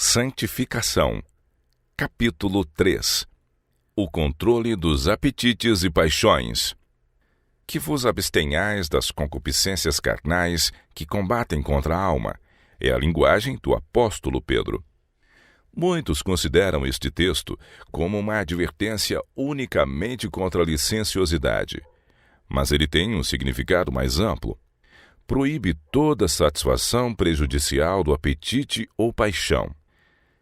Santificação. Capítulo 3. O controle dos apetites e paixões. Que vos abstenhais das concupiscências carnais que combatem contra a alma, é a linguagem do apóstolo Pedro. Muitos consideram este texto como uma advertência unicamente contra a licenciosidade, mas ele tem um significado mais amplo. Proíbe toda satisfação prejudicial do apetite ou paixão.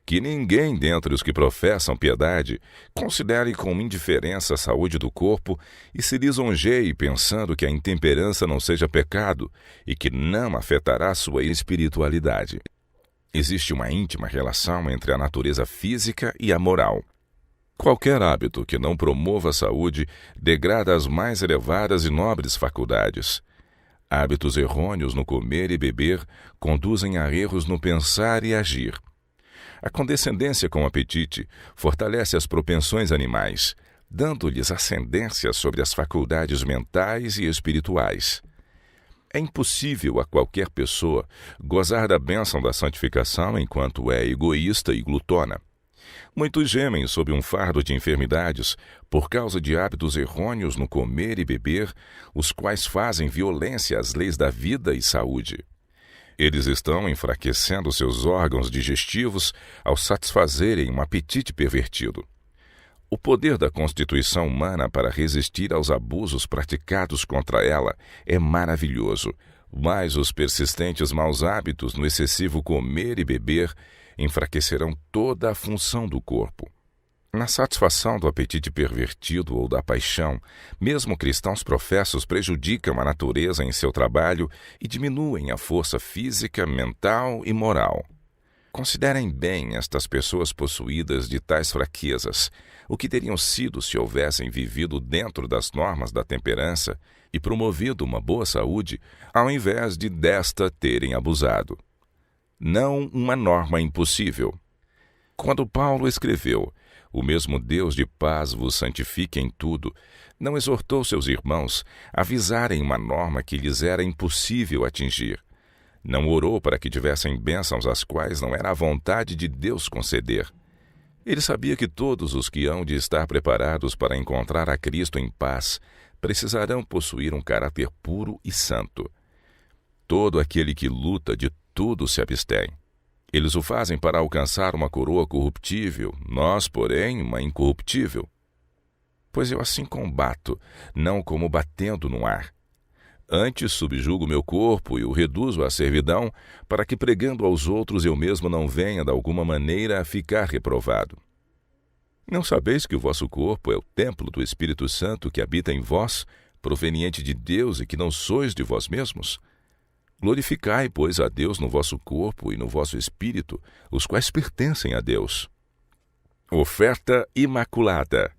Que ninguém dentre os que professam piedade considere com indiferença a saúde do corpo e se lisonjeie pensando que a intemperança não seja pecado e que não afetará sua espiritualidade. Existe uma íntima relação entre a natureza física e a moral. Qualquer hábito que não promova a saúde degrada as mais elevadas e nobres faculdades. Hábitos errôneos no comer e beber conduzem a erros no pensar e agir. A condescendência com o apetite fortalece as propensões animais, dando-lhes ascendência sobre as faculdades mentais e espirituais. É impossível a qualquer pessoa gozar da bênção da santificação enquanto é egoísta e glutona. Muitos gemem sob um fardo de enfermidades por causa de hábitos errôneos no comer e beber, os quais fazem violência às leis da vida e saúde. Eles estão enfraquecendo seus órgãos digestivos ao satisfazerem um apetite pervertido. O poder da constituição humana para resistir aos abusos praticados contra ela é maravilhoso, mas os persistentes maus hábitos no excessivo comer e beber enfraquecerão toda a função do corpo. Na satisfação do apetite pervertido ou da paixão, mesmo cristãos professos prejudicam a natureza em seu trabalho e diminuem a força física, mental e moral. Considerem bem estas pessoas possuídas de tais fraquezas, o que teriam sido se houvessem vivido dentro das normas da temperança e promovido uma boa saúde, ao invés de desta terem abusado. Não uma norma impossível. Quando Paulo escreveu: "O mesmo Deus de paz vos santifique em tudo", não exortou seus irmãos a visarem uma norma que lhes era impossível atingir. Não orou para que tivessem bênçãos às quais não era a vontade de Deus conceder. Ele sabia que todos os que hão de estar preparados para encontrar a Cristo em paz precisarão possuir um caráter puro e santo. Todo aquele que luta de tudo se abstém. Eles o fazem para alcançar uma coroa corruptível, nós, porém, uma incorruptível. Pois eu assim combato, não como batendo no ar. Antes subjugo meu corpo e o reduzo à servidão, para que pregando aos outros eu mesmo não venha de alguma maneira a ficar reprovado. Não sabeis que o vosso corpo é o templo do Espírito Santo que habita em vós, proveniente de Deus e que não sois de vós mesmos? Glorificai, pois, a Deus no vosso corpo e no vosso espírito, os quais pertencem a Deus. Oferta imaculada.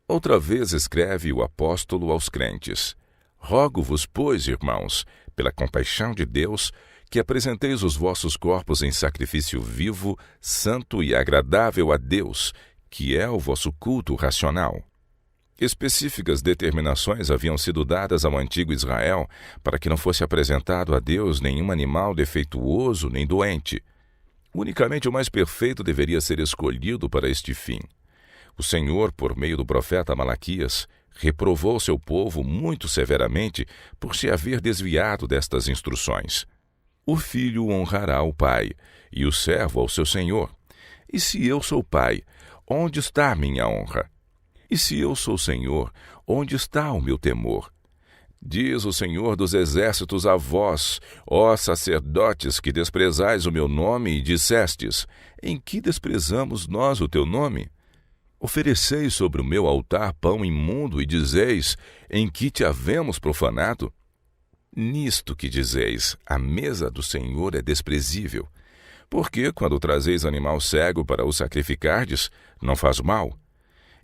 Outra vez escreve o apóstolo aos crentes: "Rogo-vos, pois, irmãos, pela compaixão de Deus, que apresenteis os vossos corpos em sacrifício vivo, santo e agradável a Deus, que é o vosso culto racional." Específicas determinações haviam sido dadas ao antigo Israel para que não fosse apresentado a Deus nenhum animal defeituoso nem doente. Unicamente o mais perfeito deveria ser escolhido para este fim. O Senhor, por meio do profeta Malaquias, reprovou seu povo muito severamente por se haver desviado destas instruções. O filho honrará o pai, e o servo ao seu senhor. E se eu sou pai, onde está a minha honra? E se eu sou Senhor, onde está o meu temor? Diz o Senhor dos Exércitos a vós, ó sacerdotes, que desprezais o meu nome, e dissestes: "Em que desprezamos nós o teu nome?" Ofereceis sobre o meu altar pão imundo, e dizeis: "Em que te havemos profanado?" Nisto que dizeis: "A mesa do Senhor é desprezível." Porque, quando trazeis animal cego para o sacrificardes, não faz mal?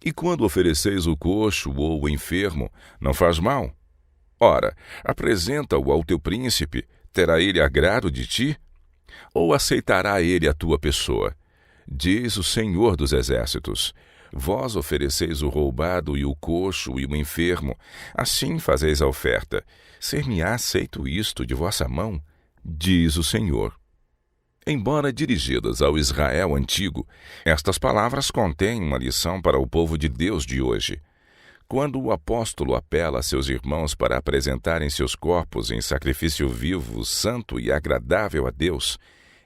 E quando ofereceis o coxo ou o enfermo, não faz mal? Ora, apresenta-o ao teu príncipe, terá ele agrado de ti? Ou aceitará ele a tua pessoa? Diz o Senhor dos Exércitos: "Vós ofereceis o roubado e o coxo e o enfermo, assim fazeis a oferta. Ser-me-á aceito isto de vossa mão? Diz o Senhor." Embora dirigidas ao Israel antigo, estas palavras contêm uma lição para o povo de Deus de hoje. Quando o apóstolo apela a seus irmãos para apresentarem seus corpos em sacrifício vivo, santo e agradável a Deus,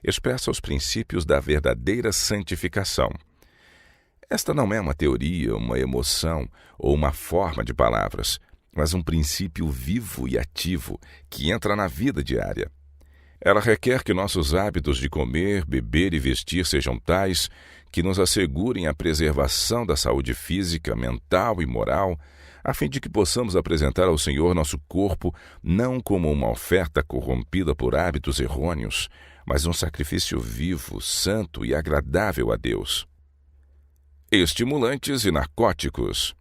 expressa os princípios da verdadeira santificação. Esta não é uma teoria, uma emoção ou uma forma de palavras, mas um princípio vivo e ativo que entra na vida diária. Ela requer que nossos hábitos de comer, beber e vestir sejam tais que nos assegurem a preservação da saúde física, mental e moral, a fim de que possamos apresentar ao Senhor nosso corpo não como uma oferta corrompida por hábitos errôneos, mas um sacrifício vivo, santo e agradável a Deus. Estimulantes e narcóticos.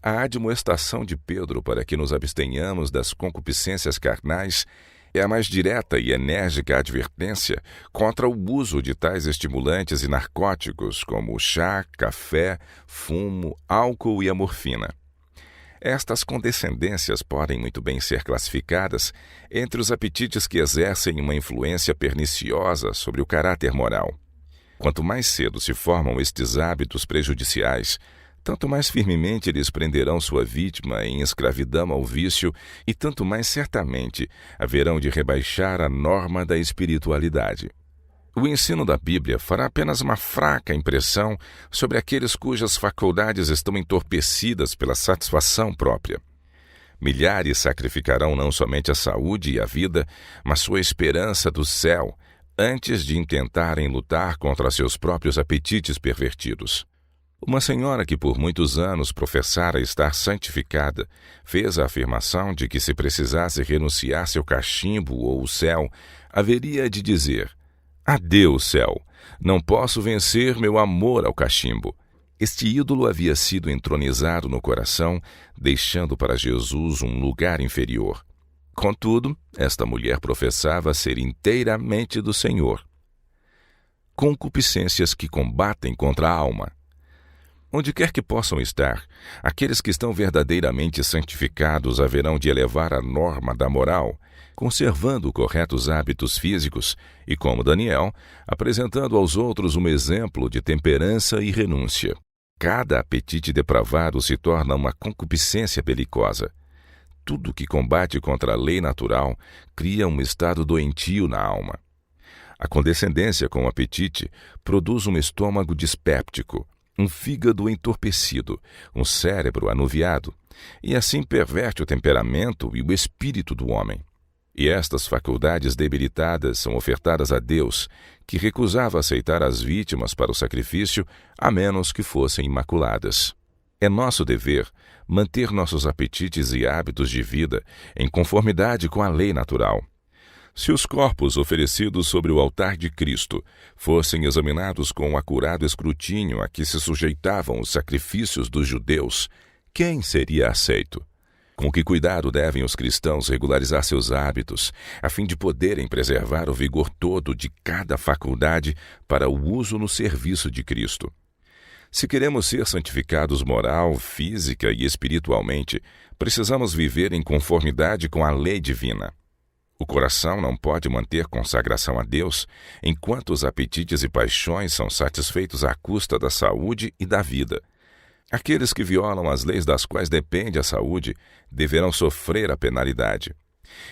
A admoestação de Pedro para que nos abstenhamos das concupiscências carnais é a mais direta e enérgica advertência contra o uso de tais estimulantes e narcóticos como o chá, café, fumo, álcool e a morfina. Estas condescendências podem muito bem ser classificadas entre os apetites que exercem uma influência perniciosa sobre o caráter moral. Quanto mais cedo se formam estes hábitos prejudiciais, tanto mais firmemente eles prenderão sua vítima em escravidão ao vício e tanto mais certamente haverão de rebaixar a norma da espiritualidade. O ensino da Bíblia fará apenas uma fraca impressão sobre aqueles cujas faculdades estão entorpecidas pela satisfação própria. Milhares sacrificarão não somente a saúde e a vida, mas sua esperança do céu, antes de intentarem lutar contra seus próprios apetites pervertidos. Uma senhora que por muitos anos professara estar santificada fez a afirmação de que se precisasse renunciar seu cachimbo ou o céu, haveria de dizer: adeus, céu, não posso vencer meu amor ao cachimbo. Este ídolo havia sido entronizado no coração, deixando para Jesus um lugar inferior. Contudo, esta mulher professava ser inteiramente do Senhor. Concupiscências que combatem contra a alma. Onde quer que possam estar, aqueles que estão verdadeiramente santificados haverão de elevar a norma da moral, conservando corretos hábitos físicos e, como Daniel, apresentando aos outros um exemplo de temperança e renúncia. Cada apetite depravado se torna uma concupiscência belicosa. Tudo que combate contra a lei natural cria um estado doentio na alma. A condescendência com o apetite produz um estômago dispéptico, um fígado entorpecido, um cérebro anuviado, e assim perverte o temperamento e o espírito do homem. E estas faculdades debilitadas são ofertadas a Deus, que recusava aceitar as vítimas para o sacrifício, a menos que fossem imaculadas. É nosso dever manter nossos apetites e hábitos de vida em conformidade com a lei natural. Se os corpos oferecidos sobre o altar de Cristo fossem examinados com um acurado escrutínio a que se sujeitavam os sacrifícios dos judeus, quem seria aceito? Com que cuidado devem os cristãos regularizar seus hábitos, a fim de poderem preservar o vigor todo de cada faculdade para o uso no serviço de Cristo. Se queremos ser santificados moral, física e espiritualmente, precisamos viver em conformidade com a lei divina. O coração não pode manter consagração a Deus enquanto os apetites e paixões são satisfeitos à custa da saúde e da vida. Aqueles que violam as leis das quais depende a saúde deverão sofrer a penalidade.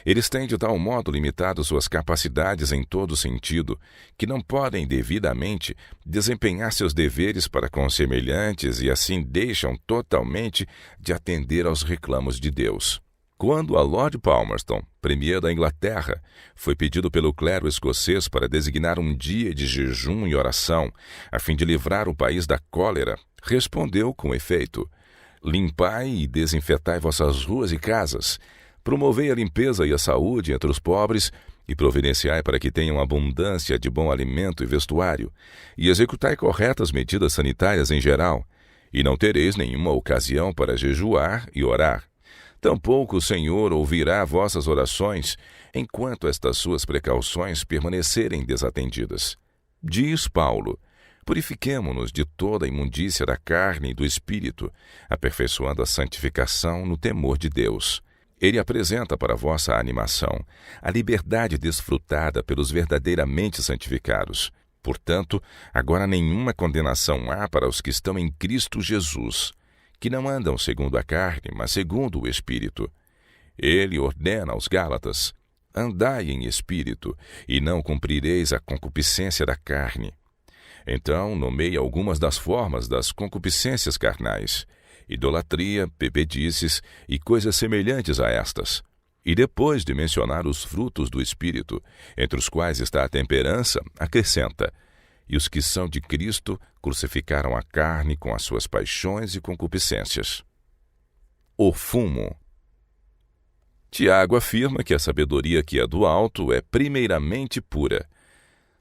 Eles têm de tal modo limitado suas capacidades em todo sentido que não podem devidamente desempenhar seus deveres para com os semelhantes e assim deixam totalmente de atender aos reclamos de Deus. Quando a Lord Palmerston, premier da Inglaterra, foi pedido pelo clero escocês para designar um dia de jejum e oração, a fim de livrar o país da cólera, respondeu com efeito: limpai e desinfetai vossas ruas e casas, promovei a limpeza e a saúde entre os pobres e providenciai para que tenham abundância de bom alimento e vestuário, e executai corretas medidas sanitárias em geral, e não tereis nenhuma ocasião para jejuar e orar. Tampouco o Senhor ouvirá vossas orações, enquanto estas suas precauções permanecerem desatendidas. Diz Paulo: purifiquemo-nos de toda a imundícia da carne e do espírito, aperfeiçoando a santificação no temor de Deus. Ele apresenta para vossa animação a liberdade desfrutada pelos verdadeiramente santificados. Portanto, agora nenhuma condenação há para os que estão em Cristo Jesus, que não andam segundo a carne, mas segundo o Espírito. Ele ordena aos Gálatas: andai em espírito, e não cumprireis a concupiscência da carne. Então, nomeia algumas das formas das concupiscências carnais: idolatria, bebedices e coisas semelhantes a estas. E depois de mencionar os frutos do Espírito, entre os quais está a temperança, acrescenta: e os que são de Cristo crucificaram a carne com as suas paixões e concupiscências. O fumo. Tiago afirma que a sabedoria que é do alto é primeiramente pura.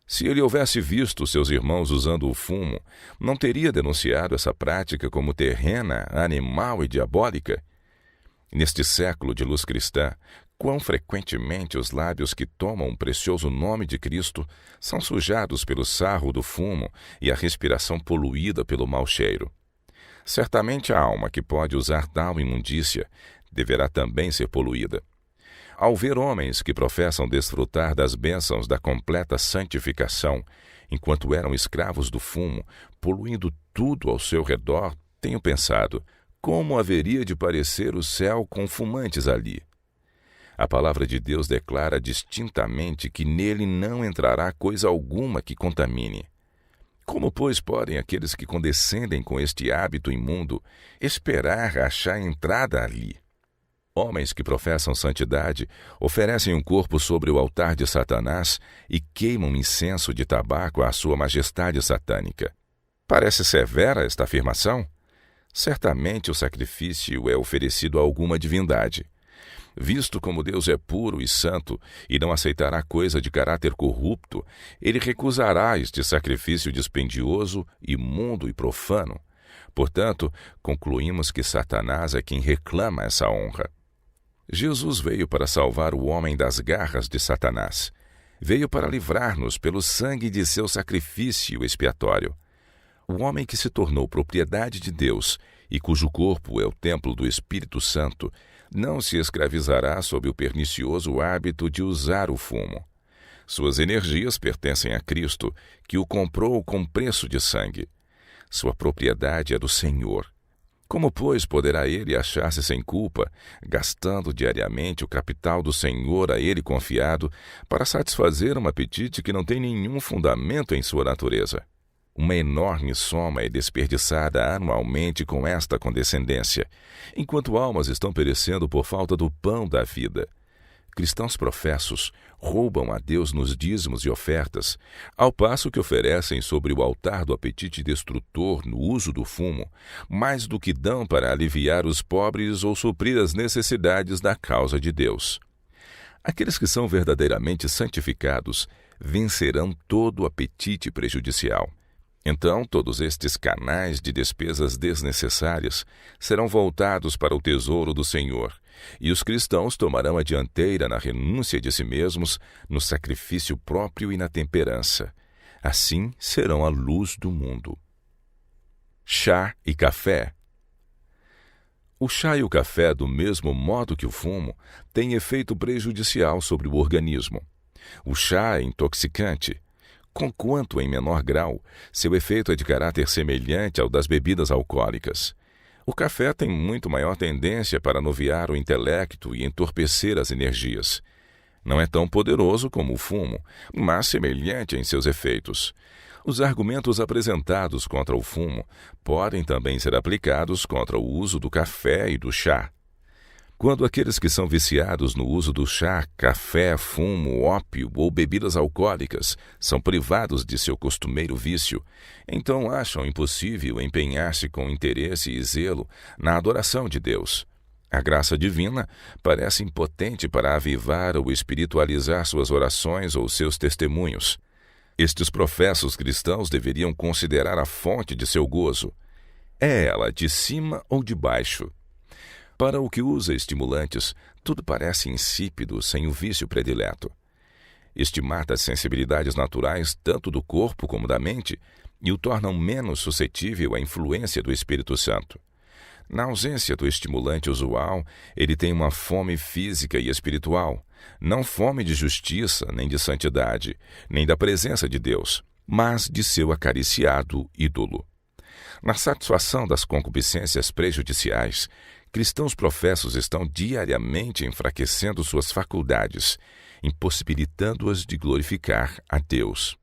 Se ele houvesse visto seus irmãos usando o fumo, não teria denunciado essa prática como terrena, animal e diabólica? Neste século de luz cristã, quão frequentemente os lábios que tomam o precioso nome de Cristo são sujados pelo sarro do fumo e a respiração poluída pelo mau cheiro. Certamente a alma que pode usar tal imundícia deverá também ser poluída. Ao ver homens que professam desfrutar das bênçãos da completa santificação, enquanto eram escravos do fumo, poluindo tudo ao seu redor, tenho pensado: como haveria de parecer o céu com fumantes ali? A palavra de Deus declara distintamente que nele não entrará coisa alguma que contamine. Como, pois, podem aqueles que condescendem com este hábito imundo esperar achar entrada ali? Homens que professam santidade oferecem um corpo sobre o altar de Satanás e queimam incenso de tabaco à sua majestade satânica. Parece severa esta afirmação? Certamente o sacrifício é oferecido a alguma divindade. Visto como Deus é puro e santo e não aceitará coisa de caráter corrupto, ele recusará este sacrifício dispendioso, imundo e profano. Portanto, concluímos que Satanás é quem reclama essa honra. Jesus veio para salvar o homem das garras de Satanás. Veio para livrar-nos pelo sangue de seu sacrifício expiatório. O homem que se tornou propriedade de Deus e cujo corpo é o templo do Espírito Santo não se escravizará sob o pernicioso hábito de usar o fumo. Suas energias pertencem a Cristo, que o comprou com preço de sangue. Sua propriedade é do Senhor. Como, pois, poderá ele achar-se sem culpa, gastando diariamente o capital do Senhor a ele confiado, para satisfazer um apetite que não tem nenhum fundamento em sua natureza? Uma enorme soma é desperdiçada anualmente com esta condescendência, enquanto almas estão perecendo por falta do pão da vida. Cristãos professos roubam a Deus nos dízimos e ofertas, ao passo que oferecem sobre o altar do apetite destrutor no uso do fumo, mais do que dão para aliviar os pobres ou suprir as necessidades da causa de Deus. Aqueles que são verdadeiramente santificados vencerão todo o apetite prejudicial. Então, todos estes canais de despesas desnecessárias serão voltados para o tesouro do Senhor, e os cristãos tomarão a dianteira na renúncia de si mesmos, no sacrifício próprio e na temperança. Assim serão a luz do mundo. Chá e café. O chá e o café, do mesmo modo que o fumo, têm efeito prejudicial sobre o organismo. O chá é intoxicante. Conquanto em menor grau, seu efeito é de caráter semelhante ao das bebidas alcoólicas. O café tem muito maior tendência para anuviar o intelecto e entorpecer as energias. Não é tão poderoso como o fumo, mas semelhante em seus efeitos. Os argumentos apresentados contra o fumo podem também ser aplicados contra o uso do café e do chá. Quando aqueles que são viciados no uso do chá, café, fumo, ópio ou bebidas alcoólicas são privados de seu costumeiro vício, então acham impossível empenhar-se com interesse e zelo na adoração de Deus. A graça divina parece impotente para avivar ou espiritualizar suas orações ou seus testemunhos. Estes professos cristãos deveriam considerar a fonte de seu gozo. É ela de cima ou de baixo? Para o que usa estimulantes, tudo parece insípido sem o vício predileto. Este mata as sensibilidades naturais tanto do corpo como da mente e o tornam menos suscetível à influência do Espírito Santo. Na ausência do estimulante usual, ele tem uma fome física e espiritual, não fome de justiça, nem de santidade, nem da presença de Deus, mas de seu acariciado ídolo. Na satisfação das concupiscências prejudiciais, cristãos professos estão diariamente enfraquecendo suas faculdades, impossibilitando-as de glorificar a Deus.